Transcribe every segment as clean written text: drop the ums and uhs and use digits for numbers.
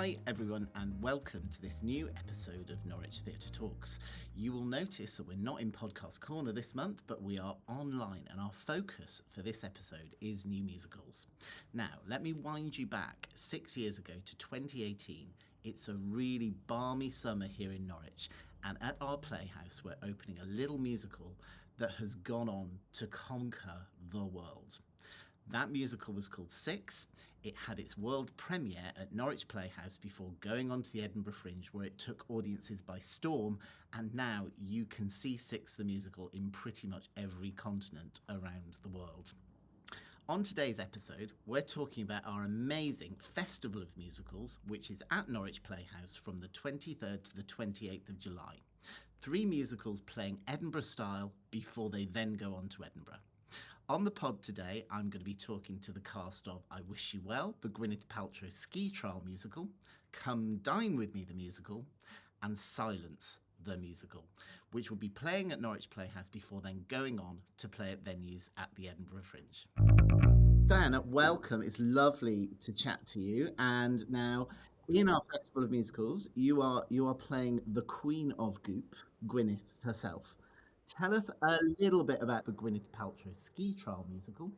Hi everyone and welcome to this new episode of Norwich Theatre Talks. You will notice that we're not in Podcast Corner this month, but we are online and our focus for this episode is new musicals. Now, let me wind you back 6 years ago to 2018. It's a really balmy summer here in Norwich, and at our Playhouse we're opening a little musical that has gone on to conquer the world. That musical was called Six. It had its world premiere at Norwich Playhouse before going on to the Edinburgh Fringe, where it took audiences by storm, and now you can see Six the musical in pretty much every continent around the world. On today's episode, we're talking about our amazing Festival of Musicals, which is at Norwich Playhouse from the 23rd to the 28th of July. 3 musicals playing Edinburgh style before they then go on to Edinburgh. On the pod today, I'm going to be talking to the cast of I Wish You Well, the Gwyneth Paltrow Ski-Trial Musical, Come Dine With Me, the musical, and Silence, the musical, which will be playing at Norwich Playhouse before then going on to play at venues at the Edinburgh Fringe. Diana, welcome. It's lovely to chat to you. And now, in our Festival of Musicals, you are playing the Queen of Goop, Gwyneth herself. Tell us a little bit about the Gwyneth Paltrow Ski-Trial Musical.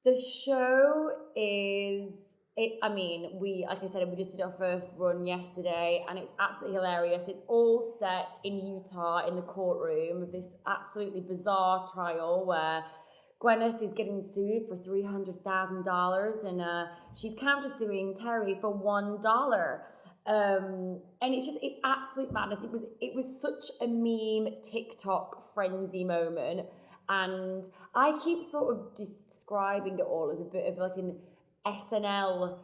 The show is, we just did our first run yesterday and it's absolutely hilarious. It's all set in Utah in the courtroom of this absolutely bizarre trial where Gwyneth is getting sued for $300,000 and she's countersuing Terry for $1. And it's absolute madness. It was such a meme TikTok frenzy moment. And I keep sort of describing it all as a bit of like an SNL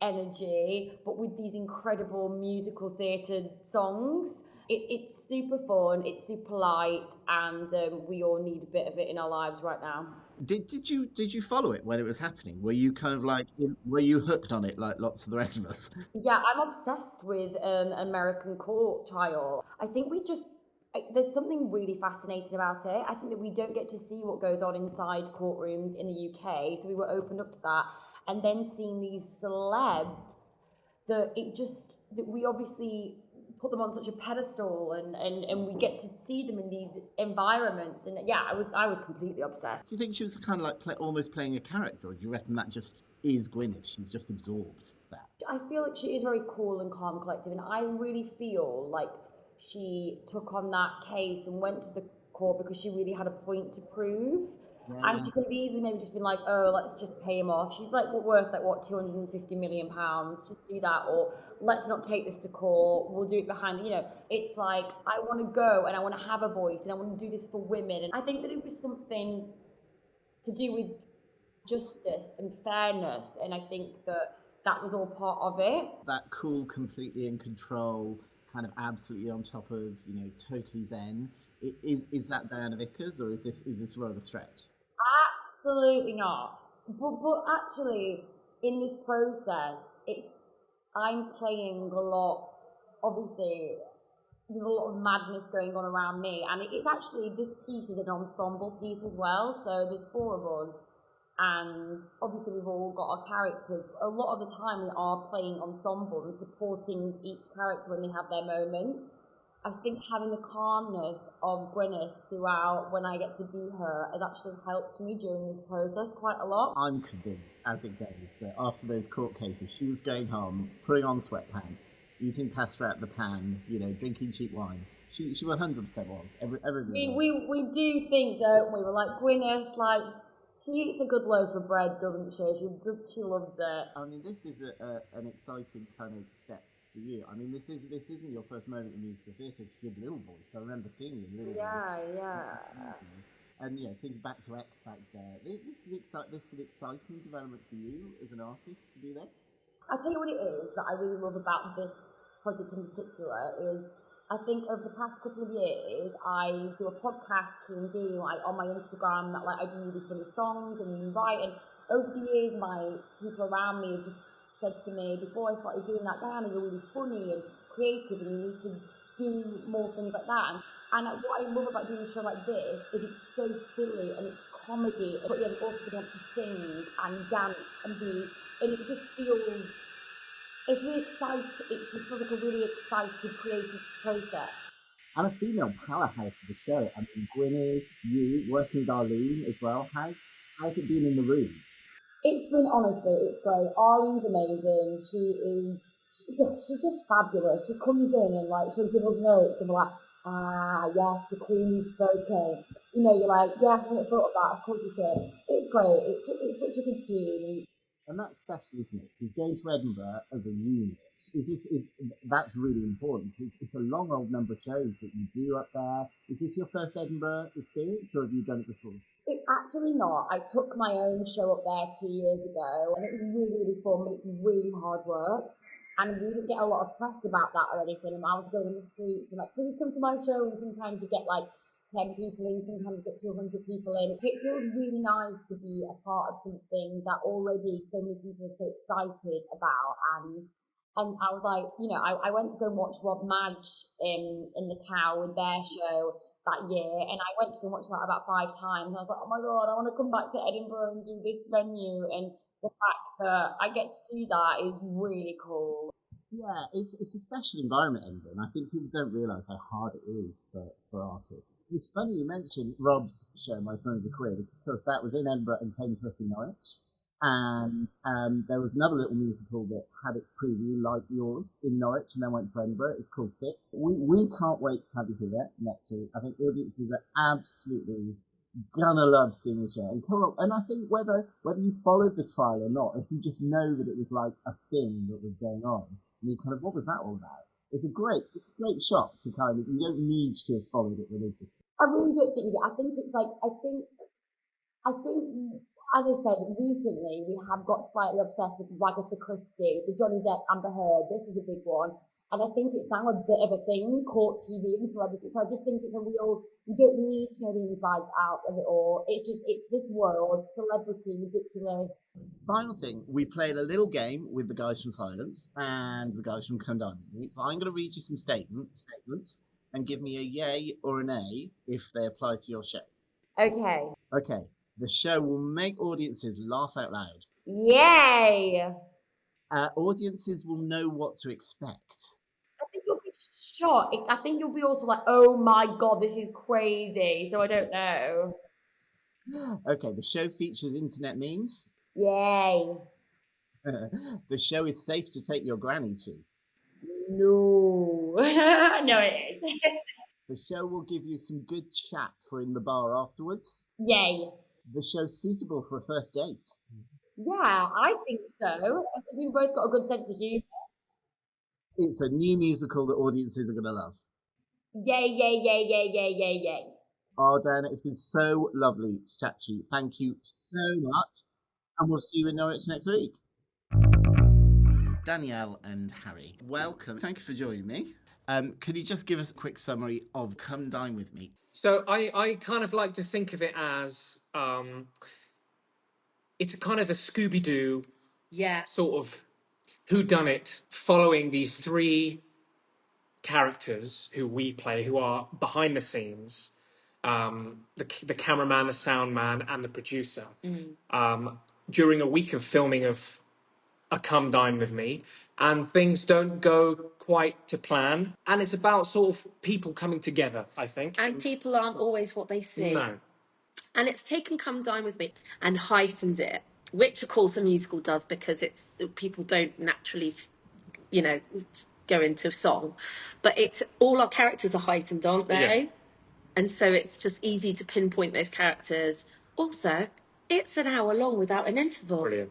energy, but with these incredible musical theatre songs. It's super fun, it's super light, and we all need a bit of it in our lives right now. Did you follow it when it was happening? Were you kind of like, were you hooked on it like lots of the rest of us? Yeah, I'm obsessed with American court trial. I think there's something really fascinating about it. I think that we don't get to see what goes on inside courtrooms in the UK, so we were opened up to that. And then seeing these celebs, that we obviously put them on such a pedestal and we get to see them in these environments. And yeah, I was completely obsessed. Do you think she was kind of like almost playing a character, or do you reckon that just is Gwyneth? She's just absorbed that? I feel like she is very cool and calm, collective, and I really feel like she took on that case and went to the court because she really had a point to prove. Yeah. And she could have easily maybe just been like, oh, let's just pay him off. She's like, we're worth like what, £250 million, just do that, or let's not take this to court, we'll do it behind, it's like, I want to go and I want to have a voice and I want to do this for women. And I think that it was something to do with justice and fairness, and I think that was all part of it. That cool, completely in control, kind of absolutely on top of, totally zen. Is that Diana Vickers, or is this rather stretch? Absolutely not. But actually, in this process, I'm playing a lot. Obviously, there's a lot of madness going on around me, and it's actually, this piece is an ensemble piece as well. So there's 4 of us, and obviously we've all got our characters. But a lot of the time, we are playing ensemble and supporting each character when they have their moments. I think having the calmness of Gwyneth throughout when I get to be her has actually helped me during this process quite a lot. I'm convinced, as it goes, that after those court cases, she was going home, putting on sweatpants, eating pasta out the pan, drinking cheap wine. She 100% was. We do think, don't we? We're like, Gwyneth, like, she eats a good loaf of bread, doesn't she? She loves it. I mean, this is an exciting kind of step for you. I mean, this isn't your first moment in musical theatre. You did Little Voice. I remember seeing you in Little Voice. Yeah. And thinking back to X Factor, this is an exciting development for you as an artist to do this. I'll tell you what it is that I really love about this project in particular is I think over the past couple of years I do a podcast Q&D on my Instagram that I do really funny songs and write, and over the years my people around me have just said to me before I started doing that, Diana, you're really funny and creative and you need to do more things like that. And what I love about doing a show like this is it's so silly and it's comedy, but also being able to sing and dance and it just feels It's really exciting. It just feels like a really exciting, creative process. And a female powerhouse of the show. I mean, Gwyneth, you, working with Arlene as well. How's it been in the room? It's been, honestly, it's great. Arlene's amazing. She's just fabulous. She comes in and like she'll give us notes and we're like, yes, the Queen's spoken. You know, you're like, yeah, I hadn't thought of that. Of course you said. It's great. It's such a good team. And that's special, isn't it? Because going to Edinburgh as a unit that's really important because it's a long old number of shows that you do up there. Is this your first Edinburgh experience, or have you done it before? It's actually not. I took my own show up there 2 years ago, and it was really, really fun, but it's really hard work. And we didn't get a lot of press about that or anything. And I was going on the streets, being like, please come to my show. And sometimes you get like 10 people in, sometimes you get 200 people in. So it feels really nice to be a part of something that already so many people are so excited about. And I was like, you know, I went to go and watch Rob Madge in the Cow with their show that year, and I went to go and watch that about 5 times. And I was like, oh my God, I want to come back to Edinburgh and do this venue. And the fact that I get to do that is really cool. Yeah, it's a special environment, Edinburgh, and I think people don't realise how hard it is for artists. It's funny you mentioned Rob's show, My Son's a Queer, because that was in Edinburgh and came to us in Norwich. And there was another little musical that had its preview, like yours, in Norwich, and then went to Edinburgh. It's called Six. We can't wait to have you here next week. I think audiences are absolutely gonna love seeing the show. And I think whether you followed the trial or not, if you just know that it was like a thing that was going on, and you kind of, what was that all about? It's a great shot to kind of, you don't need to have followed it religiously. I really don't think you do. I think it's like, I think, as I said, recently we have got slightly obsessed with Agatha Christie, the Johnny Depp Amber Heard. This was a big one. And I think it's now a bit of a thing, court TV and celebrity. So I just think it's a real, you don't need to know the insides out of it all. It's this world, celebrity, ridiculous. Final thing, we played a little game with the guys from Silence and the guys from Come Dine With Me. So I'm going to read you some statements and give me a yay or an A if they apply to your show. Okay. Okay. The show will make audiences laugh out loud. Yay! Audiences will know what to expect. I think you'll be shocked. I think you'll be also like, oh my God, this is crazy. So I don't know. Okay, the show features internet memes. Yay. The show is safe to take your granny to. No. No, it is. The show will give you some good chat for in the bar afterwards. Yay. The show's suitable for a first date. Yeah, I think so. I think we've both got a good sense of humour. It's a new musical that audiences are going to love. Yay, yay, yay, yay, yay, yay, yay. Oh, Diana, it's been so lovely to chat to you. Thank you so much. And we'll see you in Norwich next week. Danielle and Harry, welcome. Thank you for joining me. Could you just give us a quick summary of Come Dine With Me? So I kind of like to think of it as it's a kind of a Scooby-Doo sort of whodunit following these 3 characters who we play, who are behind the scenes, the cameraman, the sound man, and the producer, during a week of filming of a Come Dine With Me, and things don't go quite to plan, and it's about sort of people coming together, I think. And people aren't always what they seem. No. And it's taken Come Dine With Me and heightened it, which of course a musical does, because it's people don't naturally, go into song. But it's all our characters are heightened, aren't they? Yeah. And so it's just easy to pinpoint those characters. Also, it's an hour long without an interval. Brilliant.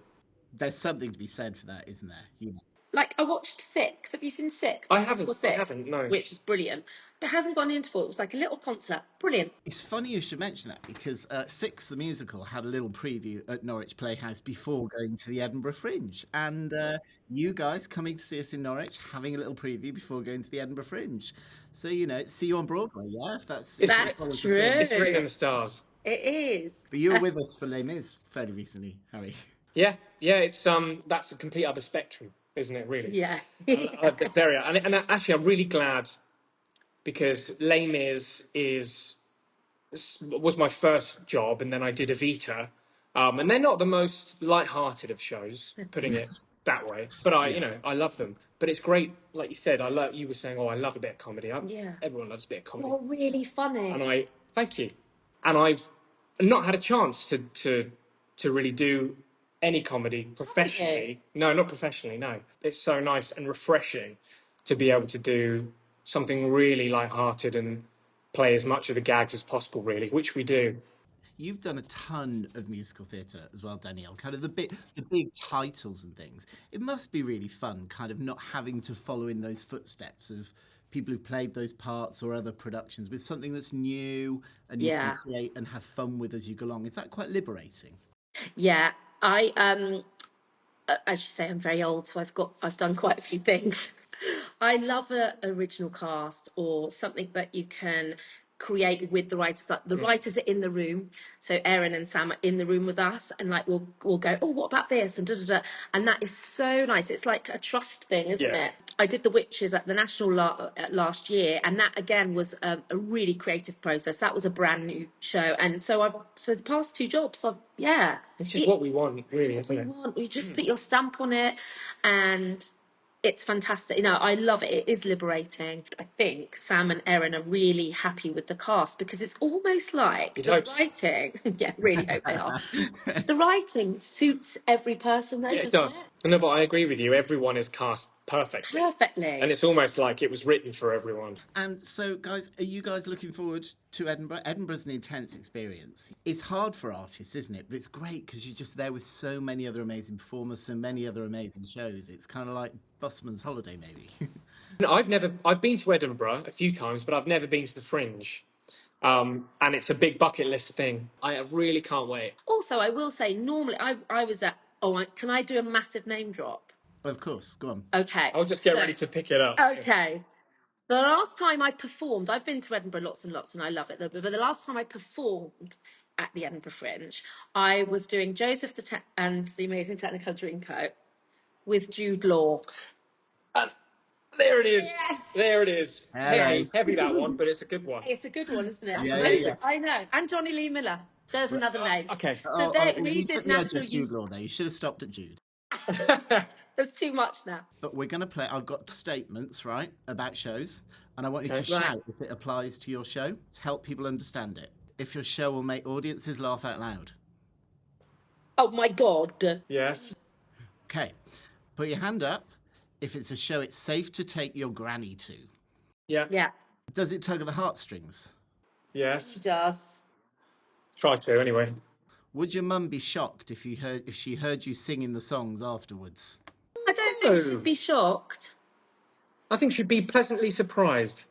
There's something to be said for that, isn't there? You know. Like, I watched Six. Have you seen Six? I haven't, no. Which is brilliant. But it hasn't got an interval. It was like a little concert. Brilliant. It's funny you should mention that, because Six, the musical, had a little preview at Norwich Playhouse before going to the Edinburgh Fringe. And you guys coming to see us in Norwich, having a little preview before going to the Edinburgh Fringe. So, see you on Broadway, yeah? If that's true. It's written in the stars. It is. But you were with us for Les Mis fairly recently, Harry. Yeah, it's that's a complete other spectrum, isn't it? Really? Yeah. And actually, I'm really glad, because Les Mis was my first job, and then I did Evita, and they're not the most light-hearted of shows, putting it that way. But I love them. But it's great, like you said. You were saying, I love a bit of comedy. Everyone loves a bit of comedy. You're really funny. And thank you. And I've not had a chance to really do any comedy professionally. No, not professionally. No, it's so nice and refreshing to be able to do something really light-hearted and play as much of the gags as possible, really, which we do. You've done a ton of musical theatre as well, Danielle, kind of the big titles and things. It must be really fun kind of not having to follow in those footsteps of people who've played those parts or other productions with something that's new and you can create and have fun with as you go along. Is that quite liberating? Yeah, as you say, I'm very old, so I've done quite a few things. I love an original cast or something that you can create with the writers. Like the writers are in the room, so Erin and Sam are in the room with us, and like we'll go, oh, what about this, and and that is so nice. It's like a trust thing, isn't it? I did The Witches at the National last year, and that again was a really creative process. That was a brand new show, and so the past two jobs, which is what we want, really, isn't it? You just put your stamp on it, and it's fantastic. I love it. It is liberating. I think Sam and Erin are really happy with the cast because it's almost like writing. Yeah, really hope they are. The writing suits every person, though, doesn't it? Does. No, but I agree with you. Everyone is cast perfectly. And it's almost like it was written for everyone. And so, guys, are you guys looking forward to Edinburgh? Edinburgh's an intense experience. It's hard for artists, isn't it? But it's great because you're just there with so many other amazing performers, so many other amazing shows. It's kind of like busman's holiday, maybe. I've been to Edinburgh a few times, but I've never been to the Fringe. And it's a big bucket list thing. I really can't wait. Also, I will say, normally I was at, can I do a massive name drop? Of course, go on. Okay. I'll just get ready to pick it up. Okay. The last time I performed, I've been to Edinburgh lots and lots, and I love it. But the last time I performed at the Edinburgh Fringe, I was doing Joseph and the Amazing Technicolor Dreamcoat with Jude Law. There it is. Yes. There it is. Heavy that one, but it's a good one. It's a good one, isn't it? Yeah. I know. And Johnny Lee Miller. There's another name. Okay. So we did National Jude Law there. You should have stopped at Jude. There's too much now. But we're going to play. I've got statements, right, about shows, and I want you to shout if it applies to your show to help people understand it. If your show will make audiences laugh out loud. Oh my God. Yes. Okay. Put your hand up if it's a show it's safe to take your granny to. Yeah. Yeah. Does it tug at the heartstrings? Yes. It does. Try to, anyway. Would your mum be shocked if she heard you singing the songs afterwards? I don't think she'd be shocked. I think she'd be pleasantly surprised.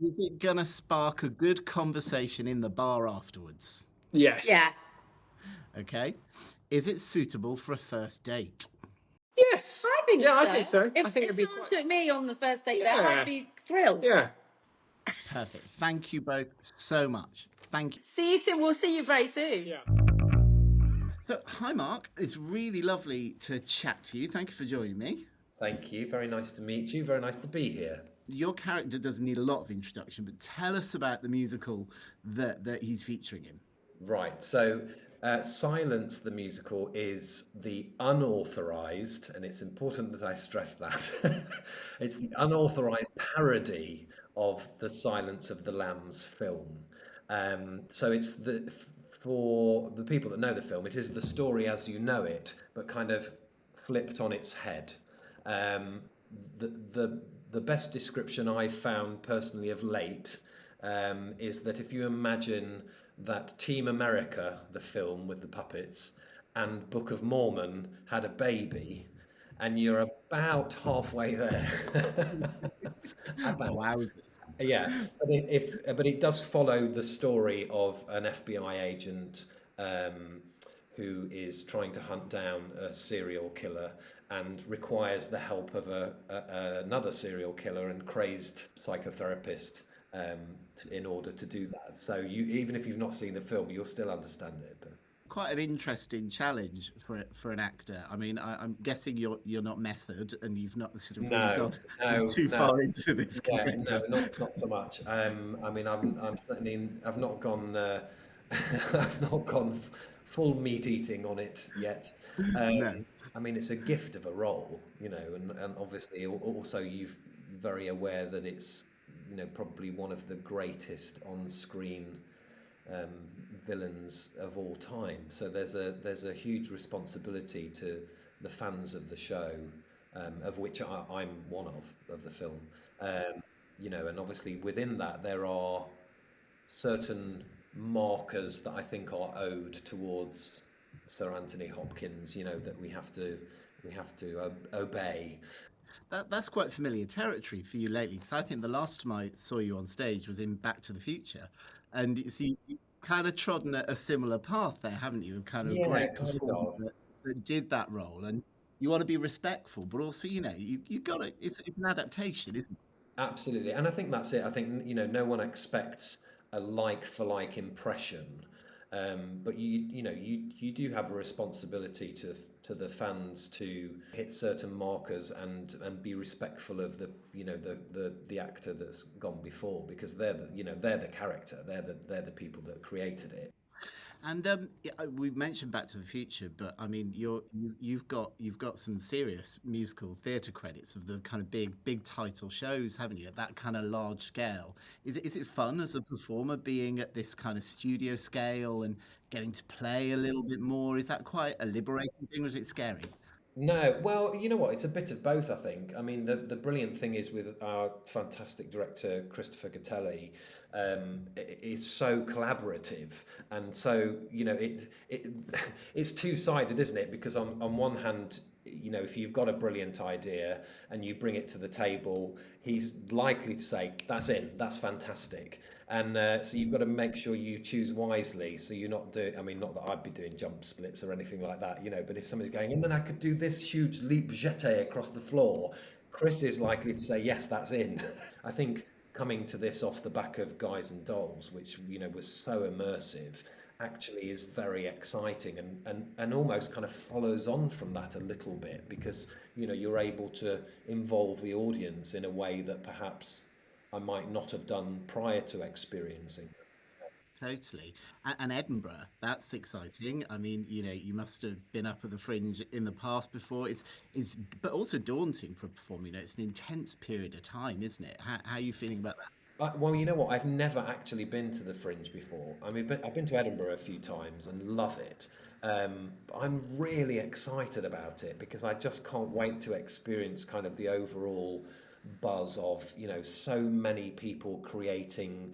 Is it gonna spark a good conversation in the bar afterwards? Yes. Yeah. Okay. Is it suitable for a first date? Yes. I think so. I think so. If someone took me on the first date there, I'd be thrilled. Yeah. Perfect. Thank you both so much. Thank you. See you soon. We'll see you very soon. Yeah. So, hi, Mark. It's really lovely to chat to you. Thank you for joining me. Thank you. Very nice to meet you. Very nice to be here. Your character doesn't need a lot of introduction, but tell us about the musical that he's featuring in. Right. So, Silence, the musical, is the unauthorised, and it's important that I stress that, it's the unauthorised parody of the Silence of the Lambs film. So it's for the people that know the film, it is the story as you know it, but kind of flipped on its head. The best description I've found personally of late is that if you imagine that Team America, the film with the puppets, and Book of Mormon had a baby, and you're about halfway there. Wowzers. Yeah, but it does follow the story of an FBI agent who is trying to hunt down a serial killer and requires the help of another serial killer and crazed psychotherapist in order to do that. So even if you've not seen the film, you'll still understand it. But quite an interesting challenge for an actor. I mean, I'm guessing you're not method and you've not sort of gone too far into this character. No, not so much. I mean, I'm certainly I've not gone full meat eating on it yet. No. I mean, it's a gift of a role, and obviously also you're very aware that it's, probably one of the greatest on-screen um, villains of all time. So there's a huge responsibility to the fans of the show, of which I'm one of the film. And obviously within that there are certain markers that I think are owed towards Sir Anthony Hopkins, that we have to obey. That's quite familiar territory for you lately, because I think the last time I saw you on stage was in Back to the Future, and you kind of trodden a similar path there, haven't you? And kind of a Yeah, great kind performer of. that did that role, and you want to be respectful, but also you got to. It's an adaptation, isn't it? Absolutely, and I think that's it. I think no one expects a like for like impression, but you do have a responsibility to the fans to hit certain markers and be respectful of the actor that's gone before, because they're the character, they're the people that created it. And yeah, we mentioned Back to the Future, but I mean, you've got some serious musical theatre credits of the kind of big title shows, haven't you? At that kind of large scale, is it fun as a performer being at this kind of studio scale and getting to play a little bit more? Is that quite a liberating thing, or is it scary? No, well, you know what? It's a bit of both, I think. I mean, the brilliant thing is with our fantastic director, Christopher Gattelli, is so collaborative. And so, it's two-sided, isn't it? Because on one hand, if you've got a brilliant idea and you bring it to the table, he's likely to say, that's in, that's fantastic. And so you've got to make sure you choose wisely. So you're not doing, I mean, not that I'd be doing jump splits or anything like that, but if somebody's going, and then I could do this huge leap jeté across the floor, Chris is likely to say, yes, that's in. I think coming to this off the back of Guys and Dolls, which, was so immersive, actually is very exciting and almost kind of follows on from that a little bit, because, you're able to involve the audience in a way that perhaps I might not have done prior to experiencing. Totally. And Edinburgh, that's exciting. I mean, you must have been up at the Fringe in the past before. It's but also daunting for a performer. It's an intense period of time, isn't it? How are you feeling about that? Well, you know what? I've never actually been to the Fringe before. I mean, I've been to Edinburgh a few times and love it. But I'm really excited about it because I just can't wait to experience kind of the overall buzz of, so many people creating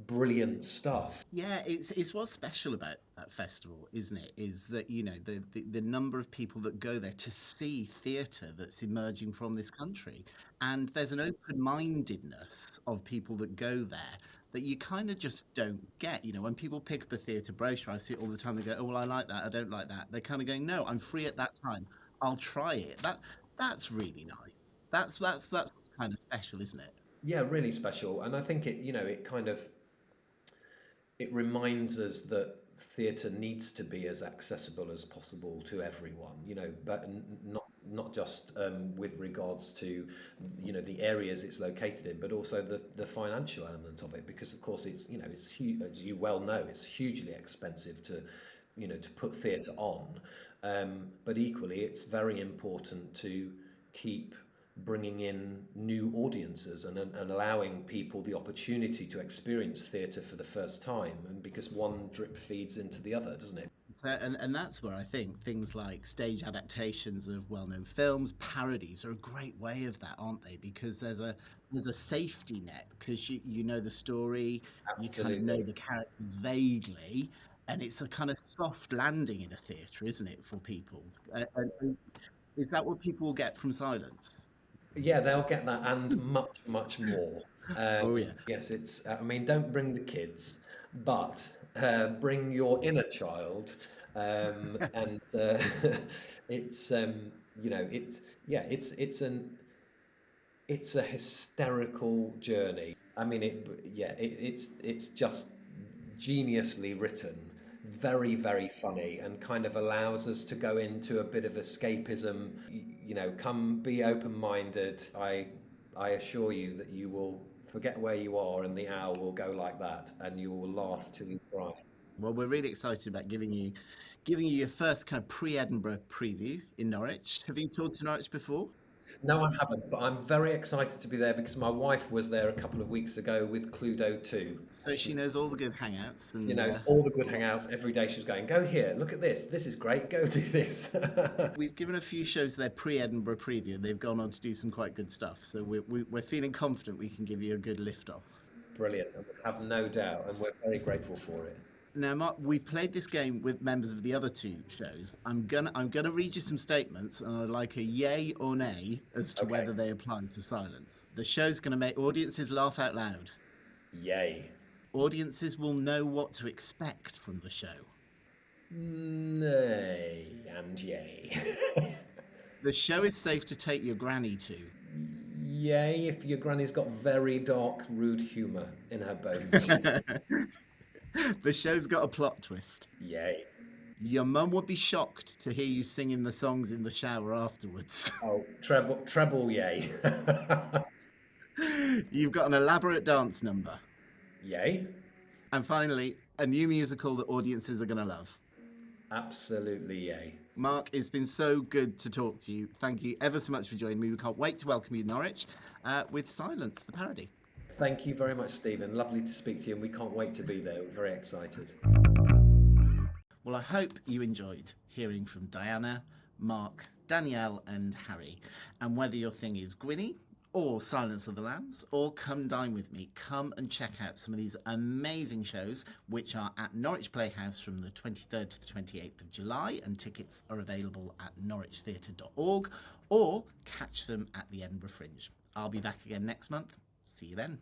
brilliant stuff. Yeah, it's what's special about that festival, isn't it? Is that the number of people that go there to see theatre that's emerging from this country, and there's an open-mindedness of people that go there that you kind of just don't get. When people pick up a theatre brochure, I see it all the time. They go, "Oh, well, I like that. I don't like that." They're kind of going, "No, I'm free at that time. I'll try it." That's really nice. That's kind of special, isn't it? Yeah, really special. And I think it kind of it reminds us that theatre needs to be as accessible as possible to everyone, but not just with regards to the areas it's located in, but also the financial element of it, because of course it's huge, as you well know, it's hugely expensive to put theatre on, but equally it's very important to keep bringing in new audiences and allowing people the opportunity to experience theatre for the first time, and because one drip feeds into the other, doesn't it? And that's where I think things like stage adaptations of well-known films, parodies, are a great way of that, aren't they? Because there's a safety net, because you know the story, you kind of know Absolutely. the characters vaguely, and it's a kind of soft landing in a theatre, isn't it, for people? And is that what people will get from Silence? Yeah, they'll get that and much, much more. Oh yeah. Yes, it's. I mean, don't bring the kids, but bring your inner child, and it's it's yeah, it's a hysterical journey. I mean, it's just geniusly written, very, very funny, and kind of allows us to go into a bit of escapism. Come be open-minded. I assure you that you will forget where you are, and the hour will go like that, and you will laugh till you cry. Well, we're really excited about giving you your first kind of pre-Edinburgh preview in Norwich. Have you toured to Norwich before? No, I haven't, but I'm very excited to be there because my wife was there a couple of weeks ago with Cluedo too. So she knows all the good hangouts, You and know, all the good hangouts. Every day she was going, go here, look at this. This is great. Go do this. we've given a few shows their pre-Edinburgh preview. They've gone on to do some quite good stuff. So we're feeling confident we can give you a good lift off. Brilliant. I have no doubt, and we're very grateful for it. Now, Mark, we've played this game with members of the other two shows. I'm gonna read you some statements, and I'd like a yay or nay as to whether they apply to silence. The show's gonna make audiences laugh out loud. Yay. Audiences will know what to expect from the show. Nay and yay. The show is safe to take your granny to. Yay, if your granny's got very dark, rude humour in her bones. The show's got a plot twist. Yay. Your mum would be shocked to hear you singing the songs in the shower afterwards. Oh, treble yay. You've got an elaborate dance number. Yay. And finally, a new musical that audiences are going to love. Absolutely yay. Mark, it's been so good to talk to you. Thank you ever so much for joining me. We can't wait to welcome you to Norwich with Silence, the parody. Thank you very much, Stephen. Lovely to speak to you, and we can't wait to be there. We're very excited. Well, I hope you enjoyed hearing from Diana, Mark, Danielle and Harry. And whether your thing is Gwynny or Silence of the Lambs or Come Dine With Me, come and check out some of these amazing shows which are at Norwich Playhouse from the 23rd to the 28th of July, and tickets are available at norwichtheatre.org, or catch them at the Edinburgh Fringe. I'll be back again next month. See you then.